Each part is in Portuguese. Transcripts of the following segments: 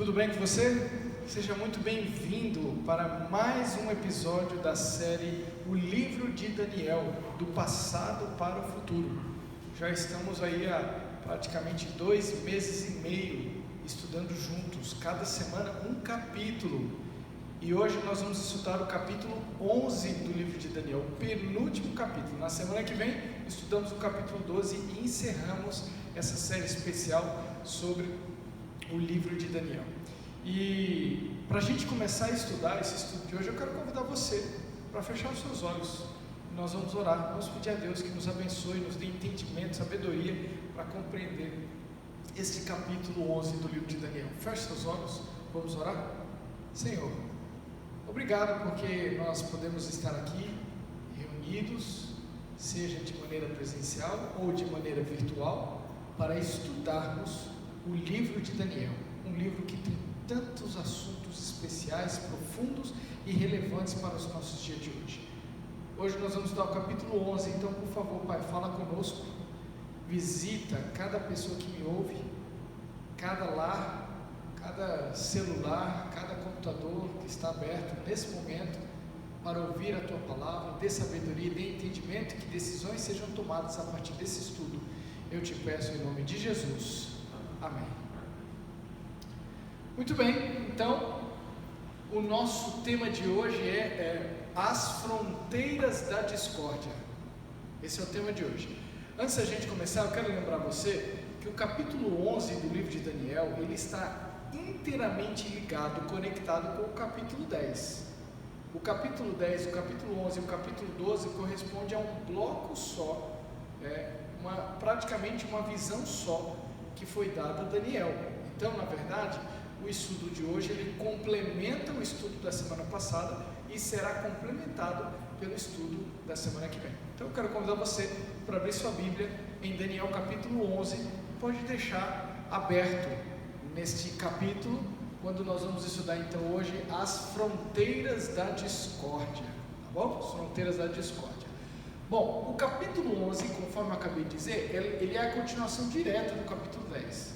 Tudo bem com você? Seja muito bem-vindo para mais um episódio da série O Livro de Daniel, do passado para o futuro. Já estamos aí há praticamente 2 meses e meio estudando juntos, cada semana um capítulo. E hoje nós vamos estudar o capítulo 11 do livro de Daniel, o penúltimo capítulo. Na semana que vem estudamos o capítulo 12 e encerramos essa série especial sobre o livro de Daniel. E para a gente começar a estudar esse estudo de hoje, eu quero convidar você para fechar os seus olhos. Nós vamos orar, vamos pedir a Deus que nos abençoe, nos dê entendimento, sabedoria para compreender este capítulo 11 do livro de Daniel. Feche seus olhos, vamos orar? Senhor, obrigado porque nós podemos estar aqui reunidos, seja de maneira presencial ou de maneira virtual, para estudarmos o livro de Daniel, um livro que tem tantos assuntos especiais, profundos e relevantes para os nossos dias de hoje. Hoje nós vamos estudar o capítulo 11, então por favor, Pai, fala conosco, visita cada pessoa que me ouve, cada lar, cada celular, cada computador que está aberto nesse momento para ouvir a Tua palavra, dê sabedoria, dê entendimento, que decisões sejam tomadas a partir desse estudo. Eu te peço em nome de Jesus. Amém. Muito bem, então o nosso tema de hoje é as fronteiras da discórdia. Esse é o tema de hoje. Antes da gente começar, eu quero lembrar você que o capítulo 11 do livro de Daniel, ele está inteiramente ligado, conectado com o capítulo 10. O capítulo 10, o capítulo 11 e o capítulo 12 correspondem a um bloco só, praticamente uma visão só que foi dada a Daniel. Então, na verdade, o estudo de hoje ele complementa o estudo da semana passada e será complementado pelo estudo da semana que vem. Então eu quero convidar você para abrir sua Bíblia em Daniel capítulo 11, pode deixar aberto neste capítulo, quando nós vamos estudar então hoje as fronteiras da discórdia, tá bom? As fronteiras da discórdia. Bom, o capítulo 11, conforme eu acabei de dizer, ele é a continuação direta do capítulo 10.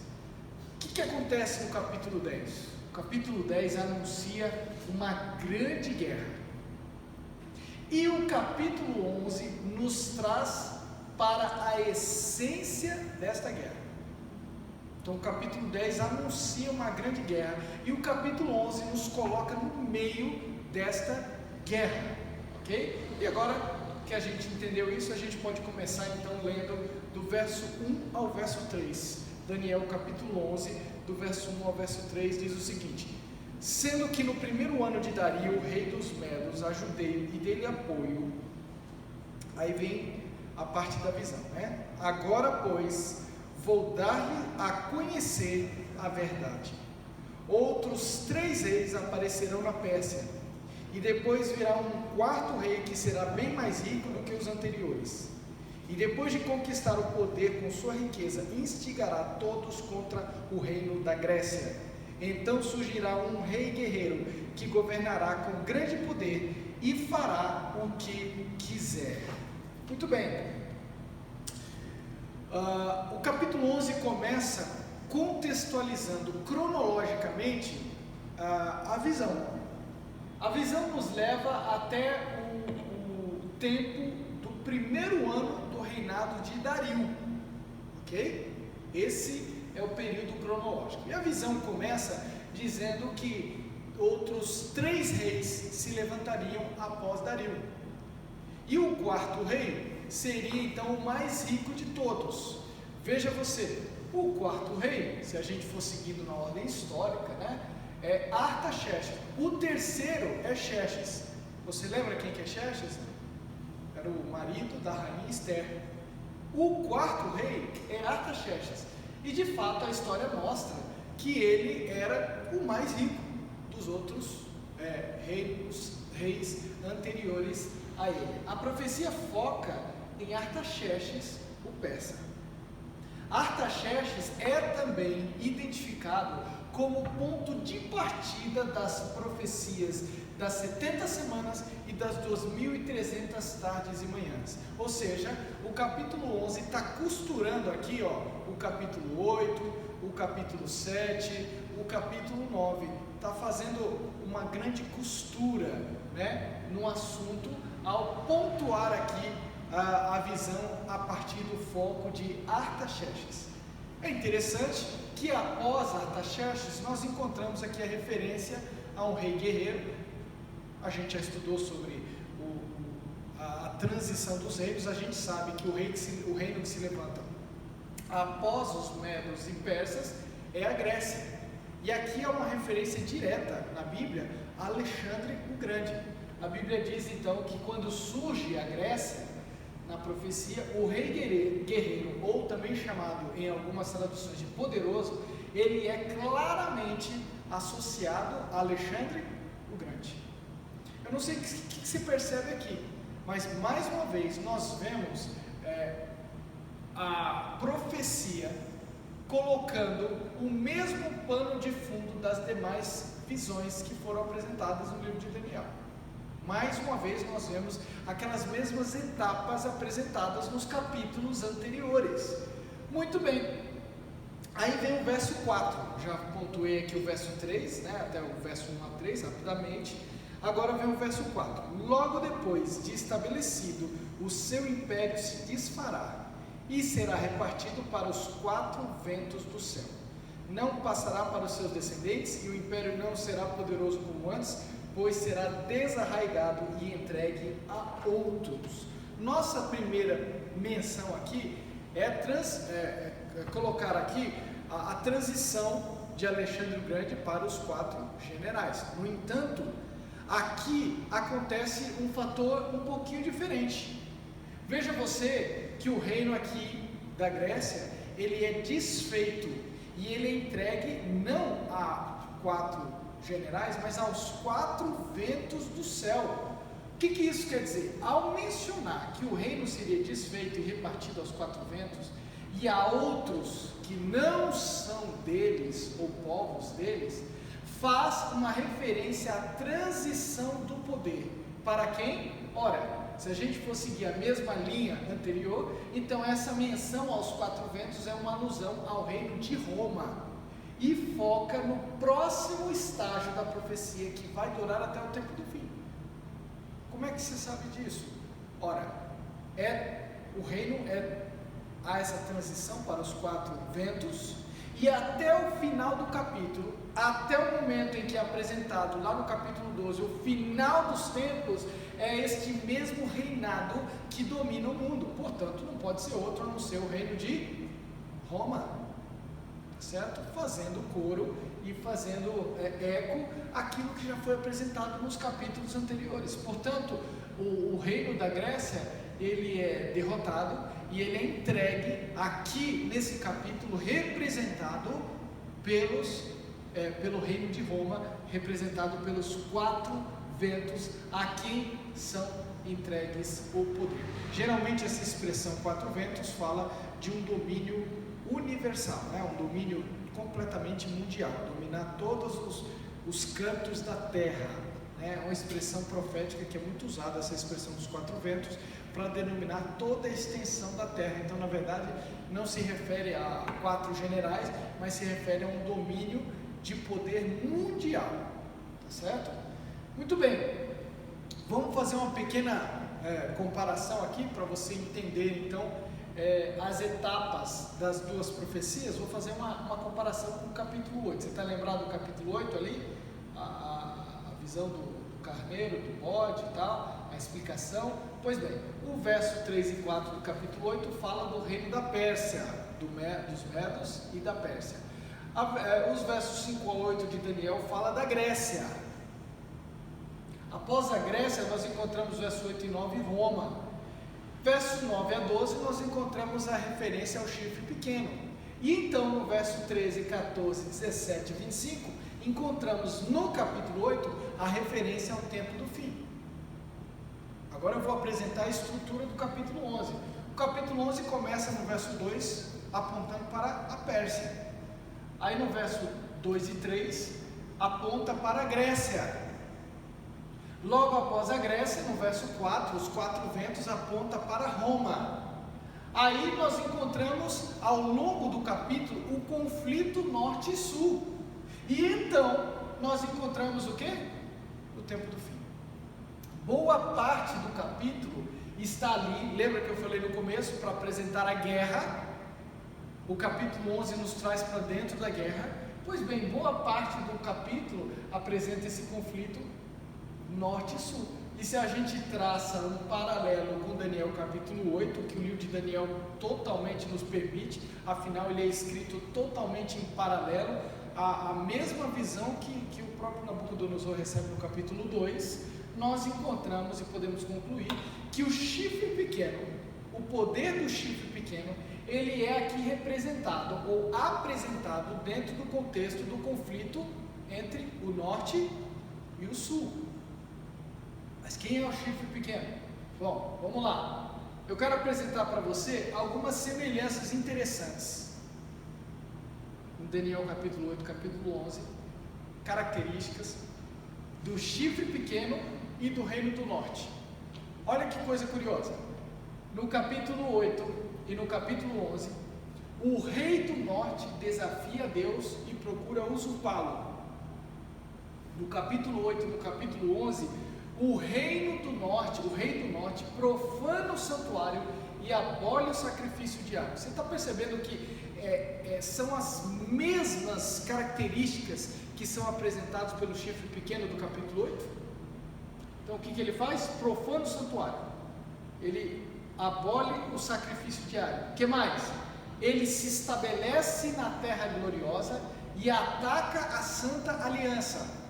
O que acontece no capítulo 10? O capítulo 10 anuncia uma grande guerra. E o capítulo 11 nos traz para a essência desta guerra. Então o capítulo 10 anuncia uma grande guerra. E o capítulo 11 nos coloca no meio desta guerra. Ok? E agora que a gente entendeu isso, a gente pode começar então lendo do verso 1 ao verso 3. Daniel capítulo 11, do verso 1 ao verso 3, diz o seguinte: sendo que no primeiro ano de Dario, rei dos Medos, ajudei e dei-lhe apoio. Aí vem a parte da visão, né? Agora, pois, vou dar-lhe a conhecer a verdade. Outros 3 reis aparecerão na Pérsia, e depois virá um 4º rei que será bem mais rico do que os anteriores. E depois de conquistar o poder com sua riqueza, instigará todos contra o reino da Grécia. Então surgirá um rei guerreiro que governará com grande poder e fará o que quiser. Muito bem. O capítulo 11 começa contextualizando cronologicamente a visão. A visão nos leva até o tempo do primeiro ano do reinado de Dario, ok? Esse é o período cronológico. E a visão começa dizendo que outros 3 reis se levantariam após Dario. E o 4º rei seria então o mais rico de todos. Veja você, o 4º rei, se a gente for seguindo na ordem histórica, né, é Artaxerxes. O 3º é Xerxes. Você lembra quem que é Xerxes? Era o marido da rainha Esther. O 4º rei é Artaxerxes. E de fato a história mostra que ele era o mais rico dos outros reis anteriores a ele. A profecia foca em Artaxerxes, o persa. Artaxerxes é também identificado como ponto de partida das profecias das 70 semanas e das 2.300 tardes e manhãs. Ou seja, o capítulo 11 está costurando aqui, o capítulo 8, o capítulo 7, o capítulo 9, está fazendo uma grande costura, né, no assunto, ao pontuar aqui a visão a partir do foco de Artaxerxes. É interessante que após Artaxerxes nós encontramos aqui a referência a um rei guerreiro. A gente já estudou sobre a transição dos reinos. A gente sabe que o reino que se levanta após os medos e persas é a Grécia. E aqui é uma referência direta na Bíblia a Alexandre o Grande. A Bíblia diz então que quando surge a Grécia, na profecia, o rei guerreiro, ou também chamado em algumas traduções de poderoso, ele é claramente associado a Alexandre o Grande. Eu não sei o que se percebe aqui, mas mais uma vez nós vemos a profecia colocando o mesmo pano de fundo das demais visões que foram apresentadas no livro de Daniel. Mais uma vez nós vemos aquelas mesmas etapas apresentadas nos capítulos anteriores. Muito bem, aí vem o verso 4, já pontuei aqui o verso 3, né, até o verso 1 a 3 rapidamente. Agora vem o verso 4: logo depois de estabelecido, o seu império se desfará e será repartido para os 4 ventos do céu. Não passará para os seus descendentes, e o império não será poderoso como antes, pois será desarraigado e entregue a outros. Nossa primeira menção aqui é colocar aqui a transição de Alexandre o Grande para os 4 generais. No entanto, aqui acontece um fator um pouquinho diferente. Veja você que o reino aqui da Grécia, ele é desfeito e ele é entregue não a 4 generais, mas aos 4 ventos do céu. O que isso quer dizer? Ao mencionar que o reino seria desfeito e repartido aos 4 ventos, e a outros que não são deles ou povos deles, faz uma referência à transição do poder. Para quem? Ora, se a gente for seguir a mesma linha anterior, então essa menção aos 4 ventos é uma alusão ao reino de Roma, e foca no próximo estágio da profecia, que vai durar até o tempo do fim. Como é que você sabe disso? Ora, há essa transição para os 4 ventos, e até o final do capítulo, até o momento em que é apresentado lá no capítulo 12, o final dos tempos, é este mesmo reinado que domina o mundo. Portanto, não pode ser outro a não ser o reino de Roma, certo? Fazendo coro e fazendo eco aquilo que já foi apresentado nos capítulos anteriores. Portanto, o reino da Grécia, ele é derrotado e ele é entregue aqui nesse capítulo, representado pelo reino de Roma, representado pelos 4 ventos a quem são entregues o poder. Geralmente essa expressão 4 ventos fala de um domínio universal, né? Um domínio completamente mundial, dominar todos os cantos da terra, né? Uma expressão profética que é muito usada, essa expressão dos 4 ventos, para denominar toda a extensão da terra. Então, na verdade, não se refere a 4 generais, mas se refere a um domínio de poder mundial, tá certo? Muito bem, vamos fazer uma pequena comparação aqui para você entender então as etapas das duas profecias. Vou fazer uma comparação com o capítulo 8. Você está lembrado do capítulo 8 ali? A visão do carneiro, do bode e tal, a explicação. Pois bem, o verso 3 e 4 do capítulo 8 fala do reino da Pérsia, dos Medos e da Pérsia. Os versos 5 a 8 de Daniel fala da Grécia. Após a Grécia, nós encontramos verso 8 e 9 Roma. Verso 9 a 12, nós encontramos a referência ao chifre pequeno. E então, no verso 13, 14, 17 e 25, encontramos no capítulo 8 a referência ao tempo do fim. Agora eu vou apresentar a estrutura do capítulo 11. O capítulo 11 começa no verso 2, apontando para a Pérsia. Aí no verso 2 e 3, aponta para a Grécia. Logo após a Grécia, no verso 4, os 4 ventos apontam para Roma. Aí nós encontramos ao longo do capítulo o conflito norte e sul. E então nós encontramos o quê? O tempo do fim. Boa parte do capítulo está ali, lembra que eu falei no começo, para apresentar a guerra. O capítulo 11 nos traz para dentro da guerra. Pois bem, boa parte do capítulo apresenta esse conflito norte e sul. E se a gente traça um paralelo com Daniel capítulo 8, que o livro de Daniel totalmente nos permite, afinal ele é escrito totalmente em paralelo, a mesma visão que o próprio Nabucodonosor recebe no capítulo 2, nós encontramos e podemos concluir que o chifre pequeno, o poder do chifre pequeno, ele é aqui representado ou apresentado dentro do contexto do conflito entre o norte e o sul. Mas quem é o chifre pequeno? Bom, vamos lá. Eu quero apresentar para você algumas semelhanças interessantes. Em Daniel capítulo 8, capítulo 11, características do chifre pequeno e do reino do norte. Olha que coisa curiosa. No capítulo 8 e no capítulo 11, o rei do norte desafia Deus e procura usurpá-lo. No capítulo 8 e no capítulo 11, o rei do norte profana o santuário e abole o sacrifício diário. Você está percebendo que são as mesmas características que são apresentadas pelo chifre pequeno do capítulo 8? Então o que ele faz? Profana o santuário, ele abole o sacrifício diário. O que mais? Ele se estabelece na terra gloriosa e ataca a santa aliança.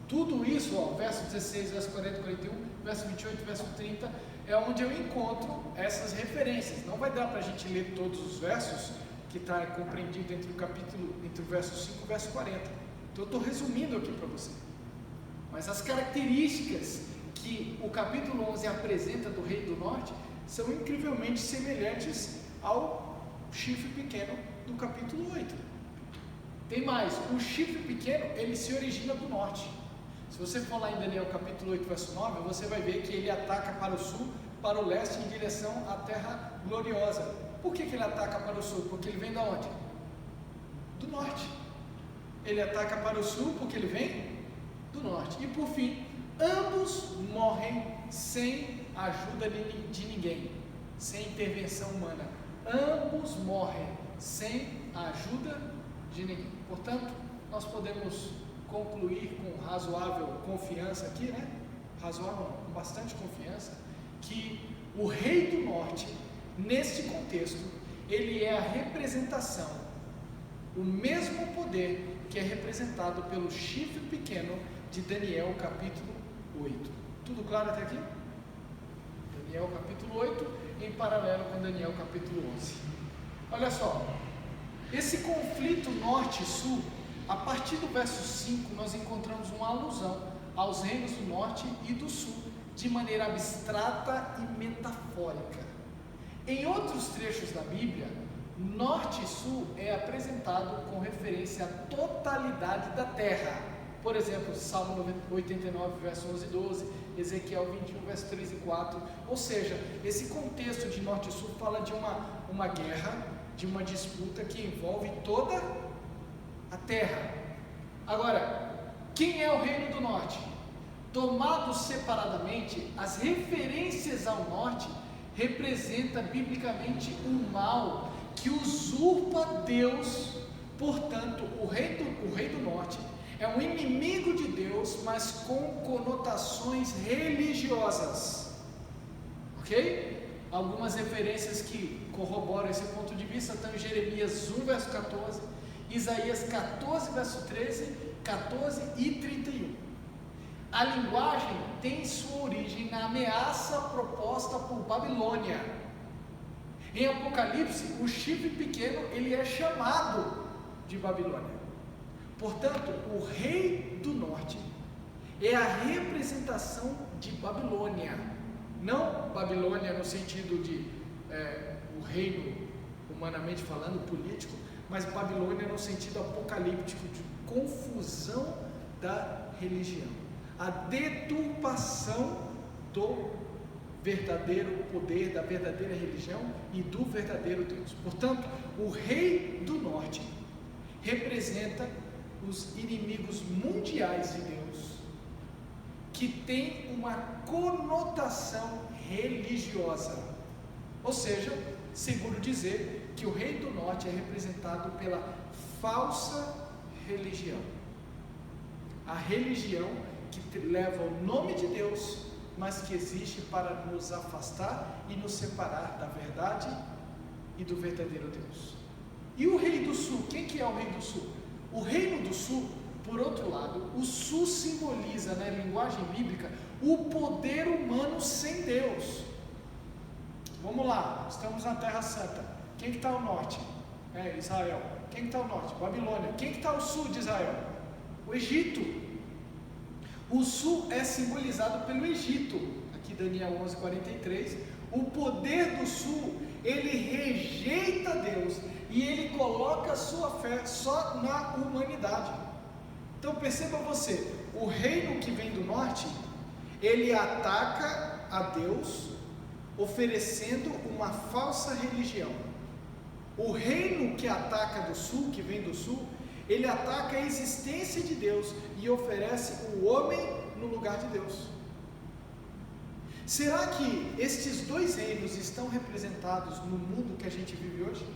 Tudo isso, verso 16, verso 40, 41, verso 28, verso 30, é onde eu encontro essas referências. Não vai dar para a gente ler todos os versos, que está compreendido entre o verso 5 e o verso 40. Então eu estou resumindo aqui para você. Mas as características que o capítulo 11 apresenta do rei do norte são incrivelmente semelhantes ao chifre pequeno do capítulo 8. Tem mais, o chifre pequeno, ele se origina do norte. Se você for lá em Daniel capítulo 8, verso 9, você vai ver que ele ataca para o sul, para o leste, em direção à terra gloriosa. Por que ele ataca para o sul? Porque ele vem de onde? Do norte. Ele ataca para o sul porque ele vem do norte. E por fim, ambos morrem sem ajuda de ninguém, sem intervenção humana. Ambos morrem sem a ajuda de ninguém. Portanto, nós podemos concluir com razoável confiança aqui, né? Razoável, com bastante confiança, que o rei do norte, neste contexto, ele é a representação, o mesmo poder que é representado pelo chifre pequeno de Daniel capítulo 8. Tudo claro até aqui? Daniel capítulo 8 em paralelo com Daniel capítulo 11. Olha só, esse conflito norte e sul, a partir do verso 5, nós encontramos uma alusão aos reinos do norte e do sul, de maneira abstrata e metafórica. Em outros trechos da Bíblia, norte e sul é apresentado com referência à totalidade da terra. Por exemplo, Salmo 89, verso 11 e 12, Ezequiel 21, verso 3 e 4. Ou seja, esse contexto de norte e sul fala de uma guerra, de uma disputa que envolve toda a terra. Agora, quem é o reino do norte? Tomados separadamente, as referências ao norte representa biblicamente o mal que usurpa Deus. Portanto, o rei do norte é um inimigo de Deus, mas com conotações religiosas. Ok? Algumas referências que corroboram esse ponto de vista estão em Jeremias 1, verso 14, Isaías 14, verso 13, 14 e 31. A linguagem tem sua origem na ameaça proposta por Babilônia. Em Apocalipse, o chifre pequeno ele é chamado de Babilônia. Portanto, o rei do norte é a representação de Babilônia. Não Babilônia no sentido de o reino, humanamente falando, político, mas Babilônia no sentido apocalíptico de confusão da religião. A deturpação do verdadeiro poder, da verdadeira religião e do verdadeiro Deus. Portanto, o rei do norte representa os inimigos mundiais de Deus, que tem uma conotação religiosa. Ou seja, seguro dizer que o rei do norte é representado pela falsa religião. A religião que leva o nome de Deus, mas que existe para nos afastar e nos separar da verdade e do verdadeiro Deus. E o rei do sul? Quem que é o rei do sul? O reino do sul, por outro lado, o sul simboliza, na linguagem bíblica, o poder humano sem Deus. Vamos lá, estamos na Terra Santa. Quem que está ao norte? Israel. Quem que está ao norte? Babilônia. Quem que está ao sul de Israel? O Egito. O sul é simbolizado pelo Egito. Aqui Daniel 11:43. O poder do sul, ele rejeita Deus e ele coloca a sua fé só na humanidade. Então perceba você, o reino que vem do norte, ele ataca a Deus, oferecendo uma falsa religião. O reino que ataca do sul, que vem do sul, ele ataca a existência de Deus e oferece o homem no lugar de Deus. Será que estes dois reinos estão representados no mundo que a gente vive hoje?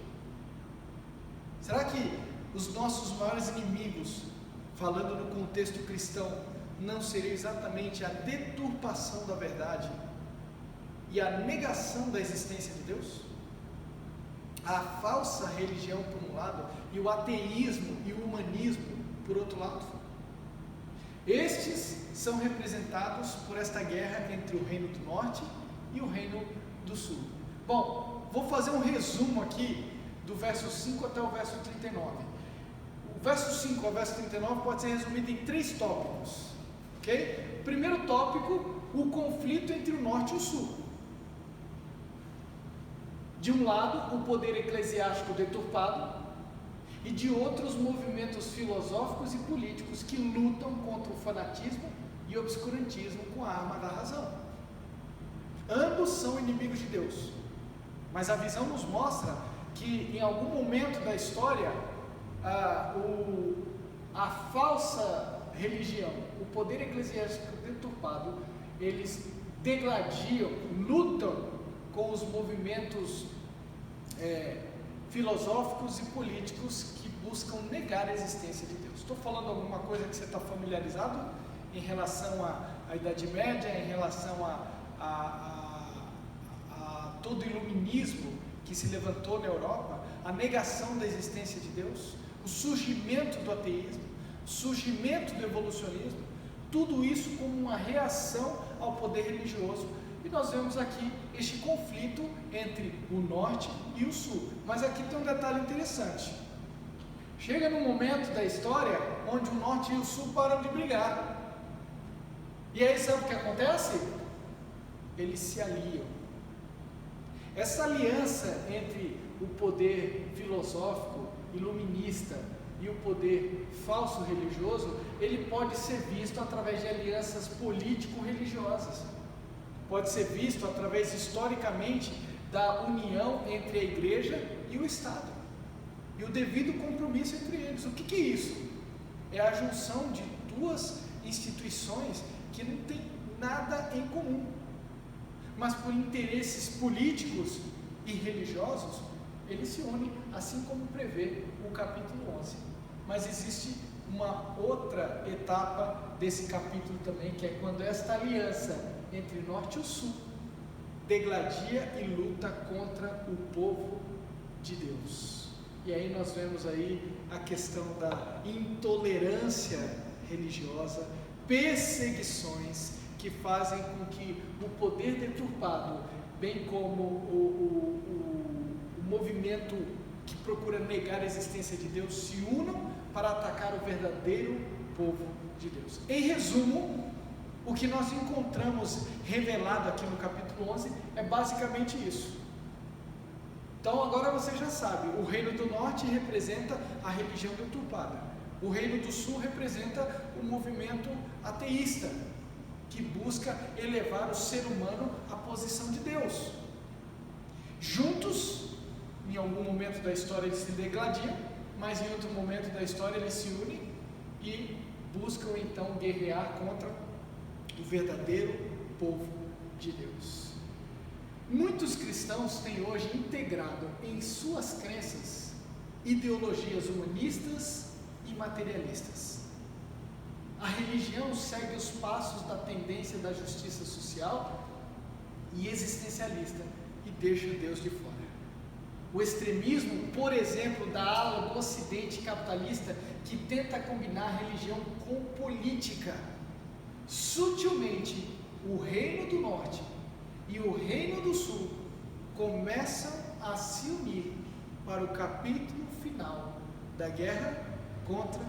Será que os nossos maiores inimigos, falando no contexto cristão, não seria exatamente a deturpação da verdade e a negação da existência de Deus? A falsa religião por um lado e o ateísmo e o humanismo por outro lado. Estes são representados por esta guerra entre o reino do norte e o reino do sul. Bom, vou fazer um resumo aqui do verso 5 até o verso 39. O verso 5 ao verso 39 pode ser resumido em 3 tópicos, ok? Primeiro tópico, o conflito entre o norte e o sul. De um lado, o poder eclesiástico deturpado, e de outros movimentos filosóficos e políticos que lutam contra o fanatismo e obscurantismo com a arma da razão. Ambos são inimigos de Deus, mas a visão nos mostra que em algum momento da história, a falsa religião, o poder eclesiástico deturpado, eles degladiam, lutam com os movimentos filosóficos e políticos que buscam negar a existência de Deus. Estou falando alguma coisa que você está familiarizado em relação à Idade Média, em relação a todo o iluminismo que se levantou na Europa, a negação da existência de Deus, o surgimento do ateísmo, o surgimento do evolucionismo, tudo isso como uma reação ao poder religioso. E nós vemos aqui este conflito entre o norte e o sul. Mas aqui tem um detalhe interessante. Chega num momento da história onde o norte e o sul param de brigar. E aí sabe o que acontece? Eles se aliam. Essa aliança entre o poder filosófico, iluminista e o poder falso religioso, ele pode ser visto através de alianças político-religiosas. Pode ser visto através, historicamente, da união entre a igreja e o Estado, e o devido compromisso entre eles. O que é isso? É a junção de duas instituições que não têm nada em comum, mas por interesses políticos e religiosos, eles se unem, assim como prevê o capítulo 11. Mas existe uma outra etapa desse capítulo também, que é quando esta aliança entre o norte e o sul degladia e luta contra o povo de Deus. E aí nós vemos aí a questão da intolerância religiosa, perseguições que fazem com que o poder deturpado, bem como o movimento que procura negar a existência de Deus, se unam para atacar o verdadeiro povo de Deus. Em resumo, o que nós encontramos revelado aqui no capítulo 11 é basicamente isso. Então agora você já sabe, o reino do norte representa a religião deturpada, o reino do sul representa o movimento ateísta, que busca elevar o ser humano à posição de Deus. Juntos, em algum momento da história eles se degladiam, mas em outro momento da história eles se unem e buscam então guerrear contra o verdadeiro povo de Deus. Muitos cristãos têm hoje integrado em suas crenças ideologias humanistas e materialistas. A religião segue os passos da tendência da justiça social e existencialista e deixa Deus de fora. O extremismo, por exemplo, da ala do Ocidente capitalista, que tenta combinar religião com política. Sutilmente, o Reino do Norte e o Reino do Sul começam a se unir para o capítulo final da guerra contra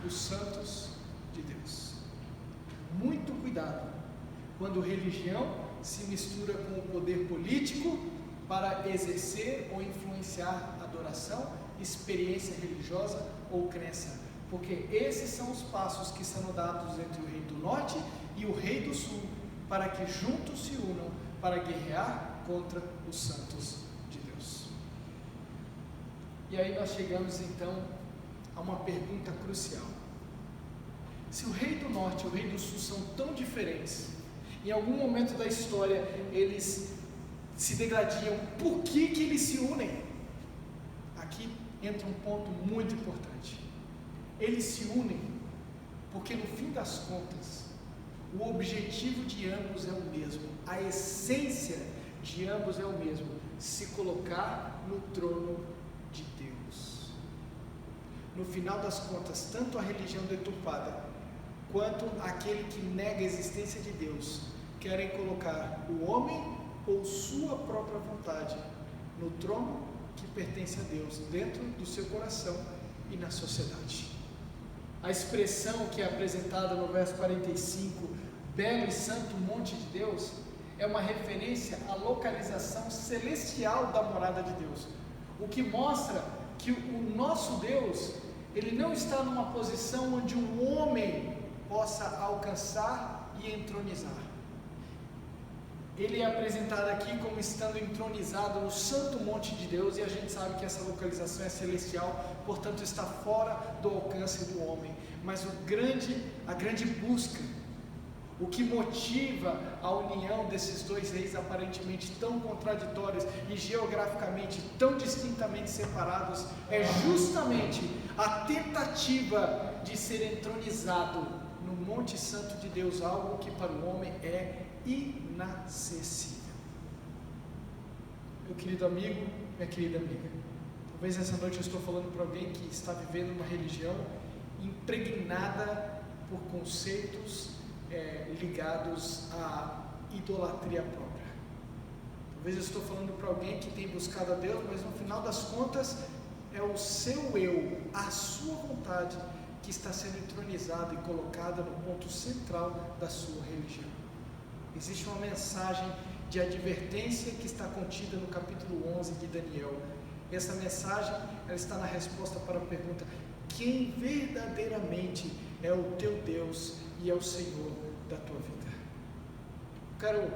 os santos de Deus. Muito cuidado quando religião se mistura com o poder político para exercer ou influenciar adoração, experiência religiosa ou crença, porque esses são os passos que são dados entre o Rei do Norte e o Rei do Sul, para que juntos se unam para guerrear contra os santos de Deus. E aí nós chegamos então a uma pergunta crucial. Se o Rei do Norte e o Rei do Sul são tão diferentes, em algum momento da história eles se degladiam, por que eles se unem? Aqui entra um ponto muito importante. Eles se unem porque no fim das contas o objetivo de ambos é o mesmo, a essência de ambos é o mesmo: se colocar no trono de Deus. No final das contas, tanto a religião deturpada quanto aquele que nega a existência de Deus querem colocar o homem ou sua própria vontade no trono que pertence a Deus, dentro do seu coração e na sociedade. A expressão que é apresentada no verso 45, belo e santo monte de Deus, é uma referência à localização celestial da morada de Deus, o que mostra que o nosso Deus, ele não está numa posição onde um homem possa alcançar e entronizar. Ele é apresentado aqui como estando entronizado no santo monte de Deus, e a gente sabe que essa localização é celestial, portanto está fora do alcance do homem. Mas a grande busca, o que motiva a união desses dois reis aparentemente tão contraditórios e geograficamente tão distintamente separados, é justamente a tentativa de ser entronizado no Monte Santo de Deus, algo que para o homem é inacessível. Meu querido amigo, minha querida amiga, talvez essa noite eu estou falando para alguém que está vivendo uma religião impregnada por conceitos ligados à idolatria própria. Talvez eu estou falando para alguém que tem buscado a Deus, mas no final das contas é o seu eu, a sua vontade que está sendo entronizada e colocada no ponto central da sua religião. Existe uma mensagem de advertência que está contida no capítulo 11 de Daniel. Essa mensagem, ela está na resposta para a pergunta: quem verdadeiramente é o teu Deus e é o Senhor da tua vida? Quero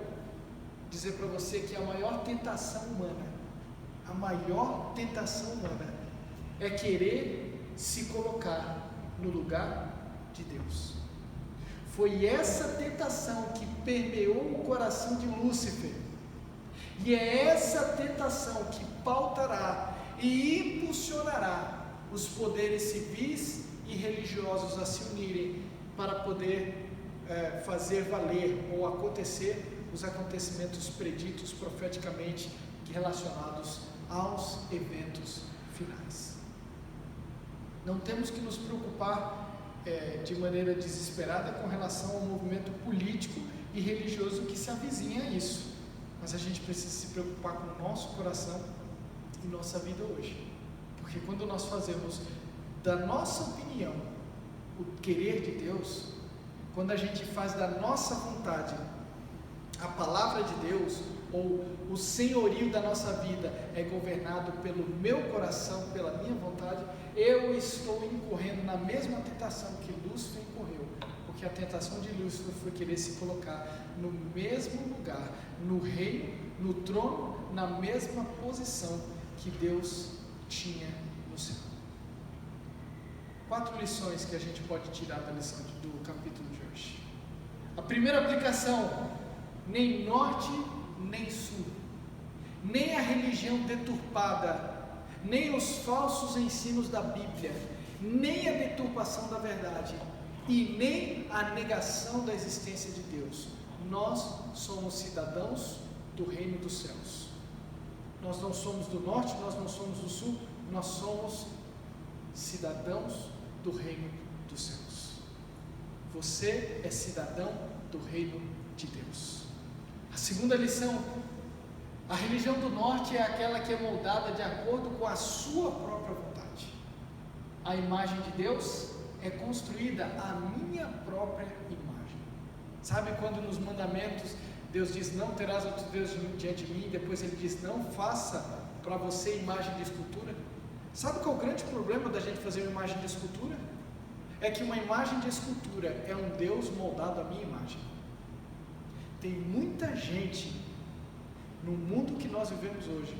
dizer para você que a maior tentação humana é querer se colocar no lugar de Deus. Foi essa tentação que permeou o coração de Lúcifer, e é essa tentação que pautará e impulsionará os poderes civis e religiosos a se unirem para poder fazer valer ou acontecer os acontecimentos preditos profeticamente relacionados aos eventos finais. Não temos que nos preocupar de maneira desesperada com relação ao movimento político e religioso que se avizinha a isso, mas a gente precisa se preocupar com o nosso coração e nossa vida hoje, porque quando nós fazemos da nossa opinião o querer de Deus, quando a gente faz da nossa vontade a palavra de Deus, ou o senhorio da nossa vida é governado pelo meu coração, pela minha vontade, eu estou incorrendo na mesma tentação que Lúcifer incorreu, porque a tentação de Lúcifer foi querer se colocar no mesmo lugar, no reino, no trono, na mesma posição que Deus tinha no céu. 4 lições que a gente pode tirar da lição do capítulo de hoje. A primeira aplicação: nem norte nem sul, nem a religião deturpada, nem os falsos ensinos da Bíblia, nem a deturpação da verdade e nem a negação da existência de Deus. Nós somos cidadãos do reino dos céus. Nós não somos do norte, nós não somos do sul, nós somos cidadãos do reino dos céus. Você é cidadão do reino de Deus. A segunda lição: a religião do norte é aquela que é moldada de acordo com a sua própria vontade. A imagem de Deus é construída à minha própria imagem. Sabe quando nos mandamentos Deus diz: não terás outro Deus diante de mim, e depois ele diz: não faça para você imagem de escultura? Sabe qual é o grande problema da gente fazer uma imagem de escultura? É que uma imagem de escultura é um Deus moldado à minha imagem. Tem muita gente no mundo que nós vivemos hoje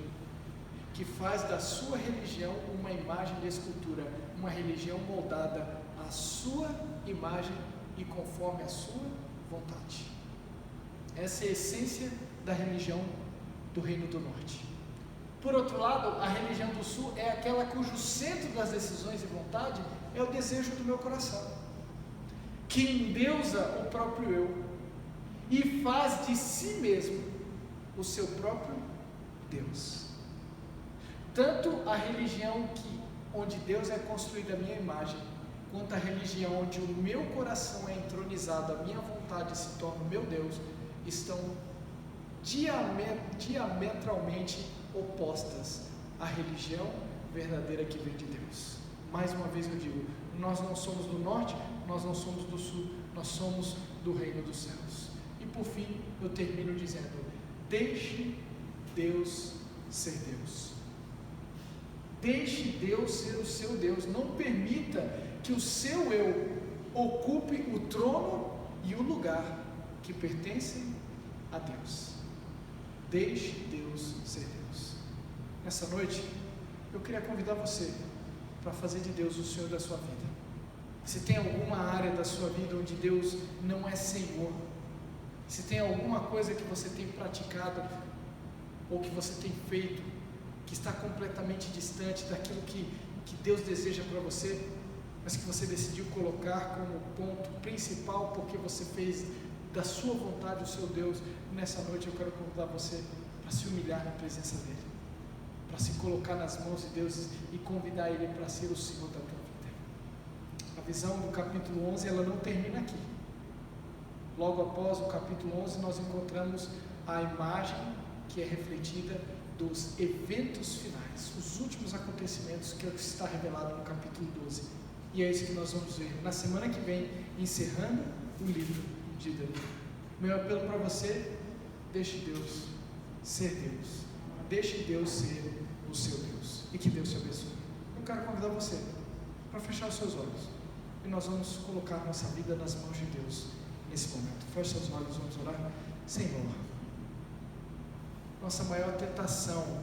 que faz da sua religião uma imagem de escultura, uma religião moldada à sua imagem e conforme a sua vontade. Essa é a essência da religião do Reino do Norte. Por outro lado, a religião do Sul é aquela cujo centro das decisões e vontade é o desejo do meu coração, que endeusa o próprio eu e faz de si mesmo o seu próprio Deus. Tanto a religião onde Deus é construído à minha imagem, quanto a religião onde o meu coração é entronizado, a minha vontade se torna o meu Deus, estão diametralmente opostas à religião verdadeira que vem de Deus. Mais uma vez eu digo, nós não somos do norte, nós não somos do sul, nós somos do reino dos céus. E por fim, eu termino dizendo: deixe Deus ser Deus. Deixe Deus ser o seu Deus. Não permita que o seu eu ocupe o trono e o lugar que pertencem a Deus. Deixe Deus ser Deus. Nessa noite, eu queria convidar você para fazer de Deus o Senhor da sua vida. Se tem alguma área da sua vida onde Deus não é Senhor, se tem alguma coisa que você tem praticado ou que você tem feito que está completamente distante daquilo que Deus deseja para você, mas que você decidiu colocar como ponto principal porque você fez da sua vontade o seu Deus, nessa noite eu quero convidar você para se humilhar na presença dEle, para se colocar nas mãos de Deus e convidar Ele para ser o Senhor da tua vida. A visão do capítulo 11, ela não termina aqui. Logo após o capítulo 11, nós encontramos a imagem que é refletida dos eventos finais, os últimos acontecimentos que está revelado no capítulo 12. E é isso que nós vamos ver na semana que vem, encerrando o livro de Daniel. Meu apelo para você: deixe Deus ser Deus, deixe Deus ser o seu Deus, e que Deus te abençoe. Eu quero convidar você para fechar os seus olhos e nós vamos colocar nossa vida nas mãos de Deus nesse momento. Feche seus olhos, vamos orar. Senhor, nossa maior tentação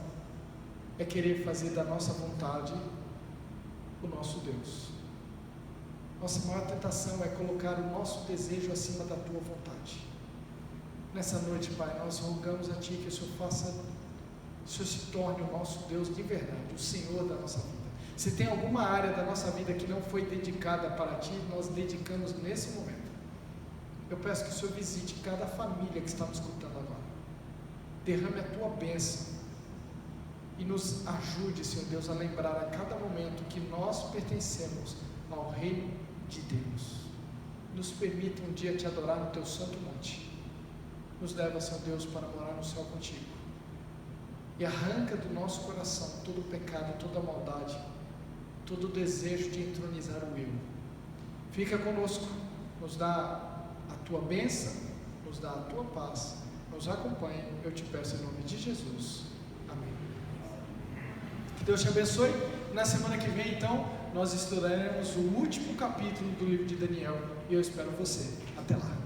é querer fazer da nossa vontade o nosso Deus. Nossa maior tentação é colocar o nosso desejo acima da tua vontade. Nessa noite, Pai, nós rogamos a Ti que o Senhor se torne o nosso Deus de verdade, o Senhor da nossa vida. Se tem alguma área da nossa vida que não foi dedicada para Ti, nós dedicamos nesse momento. Eu peço que o Senhor visite cada família que está me escutando agora. Derrame a Tua bênção e nos ajude, Senhor Deus, a lembrar a cada momento que nós pertencemos ao reino de Deus. Nos permita um dia Te adorar no Teu santo monte. Nos leva, Senhor Deus, para morar no céu contigo. E arranca do nosso coração todo o pecado, toda a maldade, todo o desejo de entronizar o eu. Fica conosco, nos dá a Tua bênção, nos dá a Tua paz, nos acompanha, eu te peço em nome de Jesus. Amém. Que Deus te abençoe. Na semana que vem, então, nós estudaremos o último capítulo do livro de Daniel e eu espero você. Até lá.